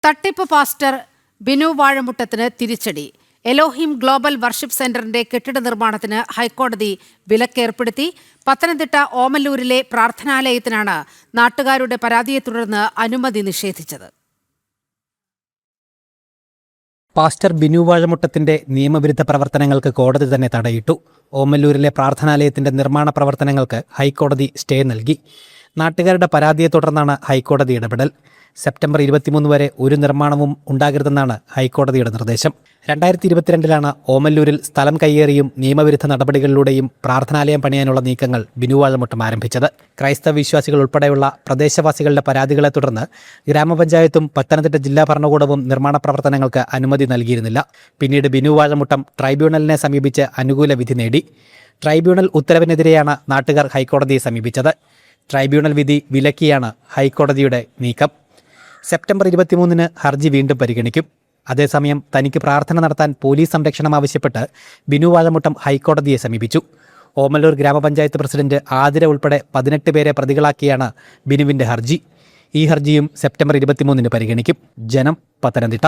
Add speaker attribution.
Speaker 1: തട്ടിപ്പ് പാസ്റ്റർ ബിനു വാഴമുട്ടത്തിന് തിരിച്ചടി. Elohim global worship സെന്ററിന്റെ കെട്ടിട നിർമ്മാണത്തിന് ഹൈക്കോടതി വിലക്കേർപ്പെടുത്തി. പത്തനംതിട്ട ഓമല്ലൂരിലെ പ്രാർത്ഥനാലയത്തിനാണ് നാട്ടുകാരുടെ പരാതിയെ തുടർന്ന് അനുമതി നിഷേധിച്ചത്.
Speaker 2: പാസ്റ്റർ ബിനു വാഴമുട്ടത്തിന്റെ നിയമവിരുദ്ധ പ്രവർത്തനങ്ങൾക്ക് കോടതി തന്നെ തടയിട്ടു. ഓമല്ലൂരിലെ പ്രാർത്ഥനാലയത്തിന്റെ നിർമ്മാണ പ്രവർത്തനങ്ങൾക്ക് ഹൈക്കോടതി സ്റ്റേ നൽകി. നാട്ടുകാരുടെ പരാതിയെ തുടർന്നാണ് ഹൈക്കോടതി ഇടപെടൽ. സെപ്റ്റംബർ 23 വരെ ഒരു നിർമ്മാണവും ഉണ്ടാകരുതെന്നാണ് ഹൈക്കോടതിയുടെ നിർദ്ദേശം. 2022 ഓമല്ലൂരിൽ സ്ഥലം കയ്യേറിയും നിയമവിരുദ്ധ നടപടികളിലൂടെയും പ്രാർത്ഥനാലയം പണിയാനുള്ള നീക്കങ്ങൾ ബിനു വാഴമുട്ടം ആരംഭിച്ചത്. ക്രൈസ്തവ വിശ്വാസികൾ ഉൾപ്പെടെയുള്ള പ്രദേശവാസികളുടെ പരാതികളെ തുടർന്ന് ഗ്രാമപഞ്ചായത്തും പത്തനംതിട്ട ജില്ലാ ഭരണകൂടവും നിർമ്മാണ പ്രവർത്തനങ്ങൾക്ക് അനുമതി നൽകിയിരുന്നില്ല. പിന്നീട് ബിനു വാഴമുട്ടം ട്രൈബ്യൂണലിനെ സമീപിച്ച് അനുകൂല വിധി നേടി. ട്രൈബ്യൂണൽ ഉത്തരവിനെതിരെയാണ് നാട്ടുകാർ ഹൈക്കോടതിയെ സമീപിച്ചത്. ട്രൈബ്യൂണൽ വിധി വിലക്കിയാണ് ഹൈക്കോടതിയുടെ നീക്കം. സെപ്റ്റംബർ 23 ഹർജി വീണ്ടും പരിഗണിക്കും. അതേസമയം തനിക്ക് പ്രാർത്ഥന നടത്താൻ പോലീസ് സംരക്ഷണം ആവശ്യപ്പെട്ട് ബിനു വാഴമുട്ടം ഹൈക്കോടതിയെ സമീപിച്ചു. ഓമല്ലൂർ ഗ്രാമപഞ്ചായത്ത് പ്രസിഡന്റ് ആതിര ഉൾപ്പെടെ 18 പേരെ പ്രതികളാക്കിയാണ് ബിനുവിന്റെ ഹർജി. ഈ ഹർജിയും സെപ്റ്റംബർ 23 പരിഗണിക്കും. ജനം, പത്തനംതിട്ട.